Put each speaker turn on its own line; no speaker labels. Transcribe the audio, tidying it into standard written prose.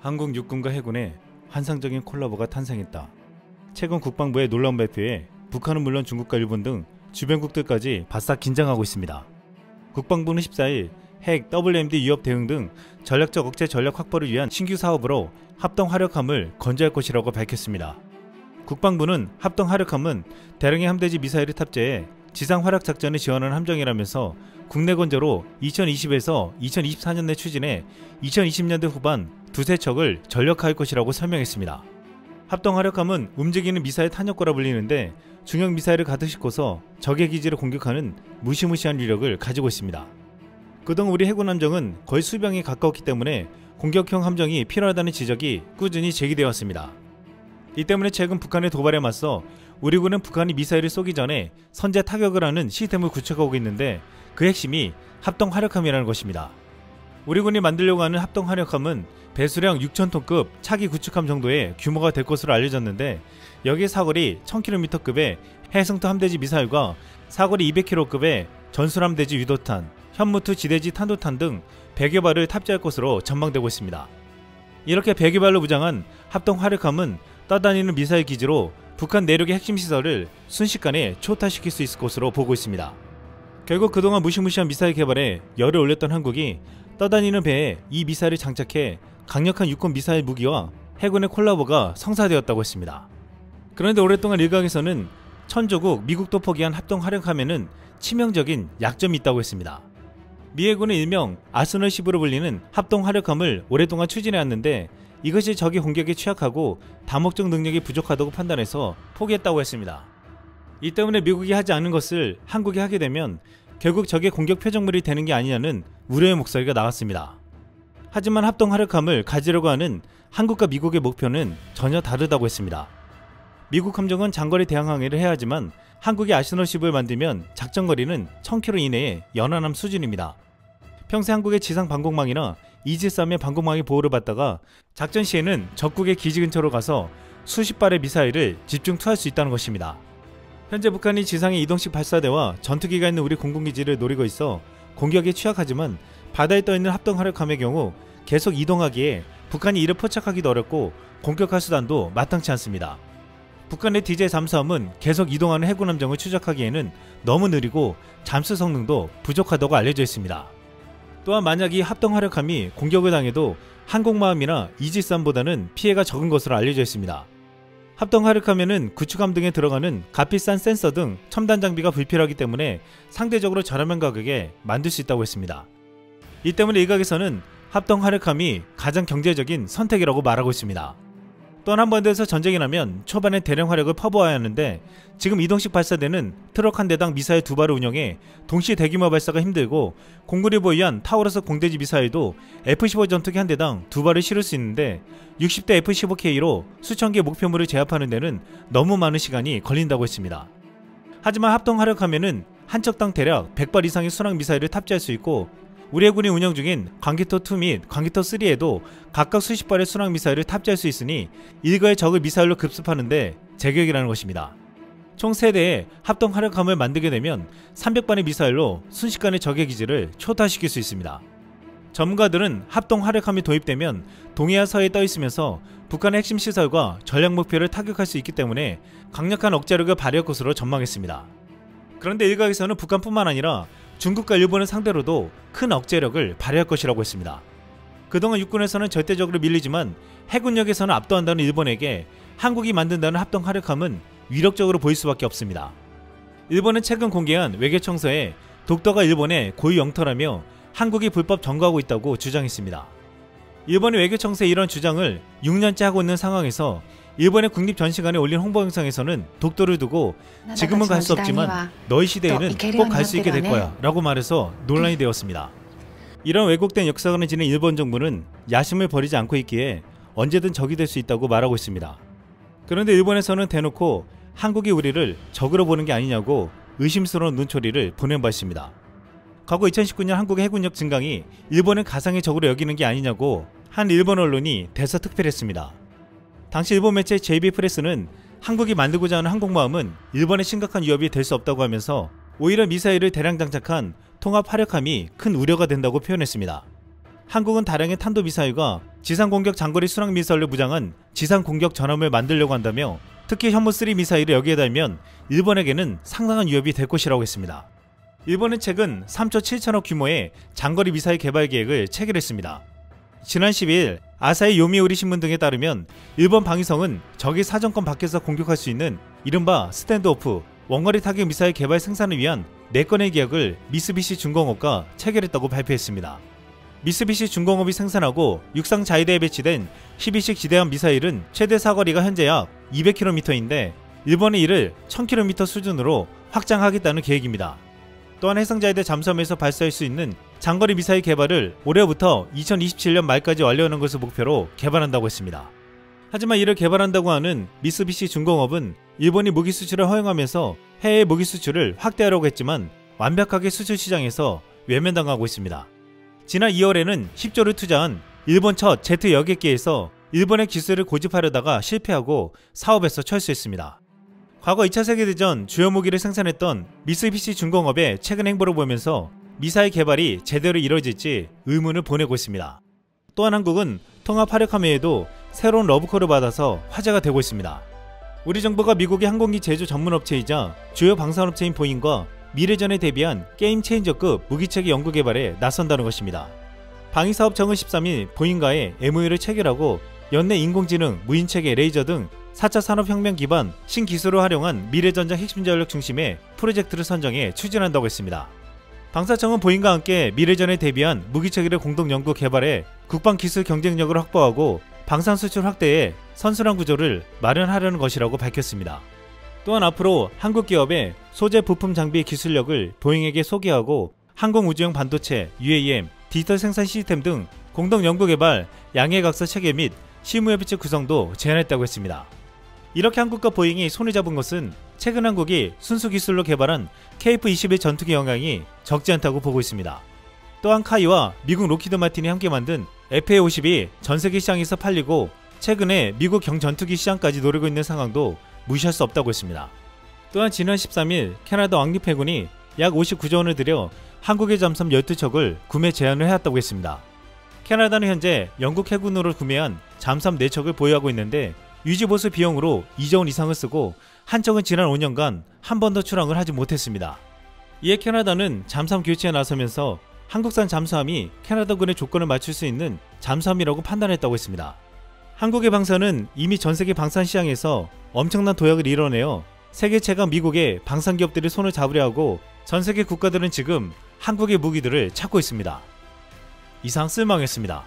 한국 육군과 해군의 환상적인 콜라보가 탄생했다. 최근 국방부의 놀라운 발표에 북한은 물론 중국과 일본 등 주변국들까지 바싹 긴장하고 있습니다. 국방부는 14일 핵, WMD 위협 대응 등 전략적 억제 전략 확보를 위한 신규 사업으로 합동 화력함을 건조할 것이라고 밝혔습니다. 국방부는 합동 화력함은 대량의 함대지 미사일을 탑재해 지상 활약 작전을 지원하는 함정이라면서 국내 건조로 2020에서 2024년 내 추진해 2020년대 후반 두세 척을 전력화할 것이라고 설명했습니다. 합동 화력함은 움직이는 미사일 탄약고라 불리는데 중형 미사일을 가득 싣고서 적의 기지를 공격하는 무시무시한 위력을 가지고 있습니다. 그동안 우리 해군 함정은 거의 수병에 가까웠기 때문에 공격형 함정이 필요하다는 지적이 꾸준히 제기되어 왔습니다. 이 때문에 최근 북한의 도발에 맞서 우리 군은 북한이 미사일을 쏘기 전에 선제 타격을 하는 시스템을 구축하고 있는데 그 핵심이 합동 화력함이라는 것입니다. 우리 군이 만들려고 하는 합동 화력함은 배수량 6,000톤급 차기 구축함 정도의 규모가 될 것으로 알려졌는데 여기에 사거리 1000km급의 해성투 함대지 미사일과 사거리 200km급의 전술함대지 유도탄, 현무투 지대지 탄도탄 등 100여 발을 탑재할 것으로 전망되고 있습니다. 이렇게 100여 발로 무장한 합동 화력함은 떠다니는 미사일 기지로 북한 내륙의 핵심 시설을 순식간에 초토화시킬 수 있을 것으로 보고 있습니다. 결국 그동안 무시무시한 미사일 개발에 열을 올렸던 한국이 떠다니는 배에 이 미사일을 장착해 강력한 육군 미사일 무기와 해군의 콜라보가 성사되었다고 했습니다. 그런데 오랫동안 일각에서는 천조국 미국도 포기한 합동 화력함에는 치명적인 약점이 있다고 했습니다. 미 해군은 일명 아스널10으로 불리는 합동 화력함을 오랫동안 추진해왔는데 이것이 적의 공격에 취약하고 다목적 능력이 부족하다고 판단해서 포기했다고 했습니다. 이 때문에 미국이 하지 않은 것을 한국이 하게 되면 결국 적의 공격 표적물이 되는 게 아니냐는 우려의 목소리가 나왔습니다. 하지만 합동 화력함을 가지려고 하는 한국과 미국의 목표는 전혀 다르다고 했습니다. 미국 함정은 장거리 대항 항해를 해야 하지만 한국이 아스널10을 만들면 작전거리는 1000km 이내의 연안함 수준입니다. 평소 한국의 지상 방공망이나 이지스함의 방공망의 보호를 받다가 작전 시에는 적국의 기지 근처로 가서 수십 발의 미사일을 집중 투하할 수 있다는 것입니다. 현재 북한이 지상에 이동식 발사대와 전투기가 있는 우리 공군기지를 노리고 있어 공격에 취약하지만 바다에 떠있는 합동 화력함의 경우 계속 이동하기에 북한이 이를 포착하기도 어렵고 공격할 수단도 마땅치 않습니다. 북한의 DJ 잠수함은 계속 이동하는 해군 함정을 추적하기에는 너무 느리고 잠수 성능도 부족하다고 알려져 있습니다. 또한 만약 이 합동 화력함이 공격을 당해도 항공모함이나 이지스함보다는 피해가 적은 것으로 알려져 있습니다. 합동 화력함에는 구축함 등에 들어가는 값비싼 센서 등 첨단 장비가 불필요하기 때문에 상대적으로 저렴한 가격에 만들 수 있다고 했습니다. 이 때문에 일각에서는 합동 화력함이 가장 경제적인 선택이라고 말하고 있습니다. 또한 한 번에서 전쟁이 나면 초반에 대량 화력을 퍼부어야 하는데 지금 이동식 발사대는 트럭 한 대당 미사일 2발을 운영해 동시 대규모 발사가 힘들고 공군이 보유한 타우러스 공대지 미사일도 F-15 전투기 한 대당 2발을 실을 수 있는데 60대 F-15K로 수천 개의 목표물을 제압하는 데는 너무 많은 시간이 걸린다고 했습니다. 하지만 합동 화력함에는 한 척당 대략 100발 이상의 순항 미사일을 탑재할 수 있고 우리 해군이 운영 중인 광기토2 및 광기토3에도 각각 수십 발의 순항 미사일을 탑재할 수 있으니 일거의 적을 미사일로 급습하는데 제격이라는 것입니다. 총 3대의 합동 화력함을 만들게 되면 300발의 미사일로 순식간에 적의 기지를 초토화시킬 수 있습니다. 전문가들은 합동 화력함이 도입되면 동해와 서해에 떠있으면서 북한의 핵심 시설과 전략 목표를 타격할 수 있기 때문에 강력한 억제력을 발휘할 것으로 전망했습니다. 그런데 일각에서는 북한뿐만 아니라 중국과 일본을 상대로도 큰 억제력을 발휘할 것이라고 했습니다. 그동안 육군에서는 절대적으로 밀리지만 해군력에서는 압도한다는 일본에게 한국이 만든다는 합동 화력함은 위력적으로 보일 수밖에 없습니다. 일본은 최근 공개한 외교청서에 독도가 일본의 고유 영토라며 한국이 불법 점거하고 있다고 주장했습니다. 일본의 외교청서의 이런 주장을 6년째 하고 있는 상황에서 일본의 국립전시관에 올린 홍보 영상에서는 독도를 두고 지금은 갈 수 없지만 너희 시대에는 꼭 갈 수 있게 될 거야 라고 말해서 논란이 되었습니다. 이런 왜곡된 역사관을 지닌 일본 정부는 야심을 버리지 않고 있기에 언제든 적이 될 수 있다고 말하고 있습니다. 그런데 일본에서는 대놓고 한국이 우리를 적으로 보는 게 아니냐고 의심스러운 눈초리를 보낸 바 있습니다. 과거 2019년 한국의 해군력 증강이 일본을 가상의 적으로 여기는 게 아니냐고 한 일본 언론이 대서특필했습니다. 당시 일본 매체 JB프레스는 한국이 만들고자 하는 항공모함은 일본의 심각한 위협이 될 수 없다고 하면서 오히려 미사일을 대량 장착한 통합 화력함이 큰 우려가 된다고 표현했습니다. 한국은 다량의 탄도미사일과 지상공격 장거리 순항 미사일로 무장한 지상공격 전함을 만들려고 한다며 특히 현무3 미사일을 여기에 달면 일본에게는 상당한 위협이 될 것이라고 했습니다. 일본은 최근 3조 7천억 규모의 장거리 미사일 개발 계획을 체결했습니다. 지난 12일 아사히 요미우리 신문 등에 따르면 일본 방위성은 적이 사정권 밖에서 공격할 수 있는 이른바 스탠드오프 원거리 타격 미사일 개발 생산을 위한 4건의 계약을 미쓰비시 중공업과 체결했다고 발표했습니다. 미쓰비시 중공업이 생산하고 육상 자위대에 배치된 12식 지대함 미사일은 최대 사거리가 현재 약 200km인데 일본이 이를 1000km 수준으로 확장하겠다는 계획입니다. 또한 해상자위대 잠수함에서 발사할 수 있는 장거리 미사일 개발을 올해부터 2027년 말까지 완료하는 것을 목표로 개발한다고 했습니다. 하지만 이를 개발한다고 하는 미쓰비시 중공업은 일본이 무기 수출을 허용하면서 해외 무기 수출을 확대하려고 했지만 완벽하게 수출 시장에서 외면당하고 있습니다. 지난 2월에는 10조를 투자한 일본 첫 제트 여객기에서 일본의 기술을 고집하려다가 실패하고 사업에서 철수했습니다. 과거 2차 세계대전 주요 무기를 생산했던 미쓰비시 중공업의 최근 행보를 보면서 미사일 개발이 제대로 이뤄질지 의문을 보내고 있습니다. 또한 한국은 통합하력함 외에도 새로운 러브콜을 받아서 화제가 되고 있습니다. 우리 정부가 미국의 항공기 제조 전문업체이자 주요 방산업체인 보잉과 미래전에 대비한 게임 체인저급 무기체계 연구 개발에 나선다는 것입니다. 방위사업청은 13일 보잉과의 MOU를 체결하고 연내 인공지능, 무인체계, 레이저 등 4차 산업혁명 기반 신기술을 활용한 미래전장 핵심 전력 중심의 프로젝트를 선정해 추진한다고 했습니다. 방사청은 보잉과 함께 미래전에 대비한 무기체계를 공동 연구 개발해 국방기술 경쟁력을 확보하고 방산 수출 확대에 선순환 구조를 마련하려는 것이라고 밝혔습니다. 또한 앞으로 한국 기업의 소재 부품 장비 기술력을 보잉에게 소개하고 항공우주용 반도체, UAM, 디지털 생산 시스템 등 공동 연구 개발, 양해각서 체계 및 실무협의체 구성도 제안했다고 했습니다. 이렇게 한국과 보잉이 손을 잡은 것은 최근 한국이 순수 기술로 개발한 KF-21 전투기 영향이 적지 않다고 보고 있습니다. 또한 카이와 미국 로키드 마틴이 함께 만든 FA-50이 전세계 시장에서 팔리고 최근에 미국 경전투기 시장까지 노리고 있는 상황도 무시할 수 없다고 했습니다. 또한 지난 13일 캐나다 왕립해군이 약 59조 원을 들여 한국의 잠수함 12척을 구매 제안을 해왔다고 했습니다. 캐나다는 현재 영국 해군으로 구매한 잠수함 4척을 보유하고 있는데 유지보수 비용으로 2조 원 이상을 쓰고 한 척은 지난 5년간 한 번도 출항을 하지 못했습니다. 이에 캐나다는 잠수함 교체에 나서면서 한국산 잠수함이 캐나다군의 조건을 맞출 수 있는 잠수함이라고 판단했다고 했습니다. 한국의 방산은 이미 전세계 방산 시장에서 엄청난 도약을 이뤄내어 세계 최강 미국의 방산 기업들이 손을 잡으려 하고 전세계 국가들은 지금 한국의 무기들을 찾고 있습니다. 이상 쓸망했습니다.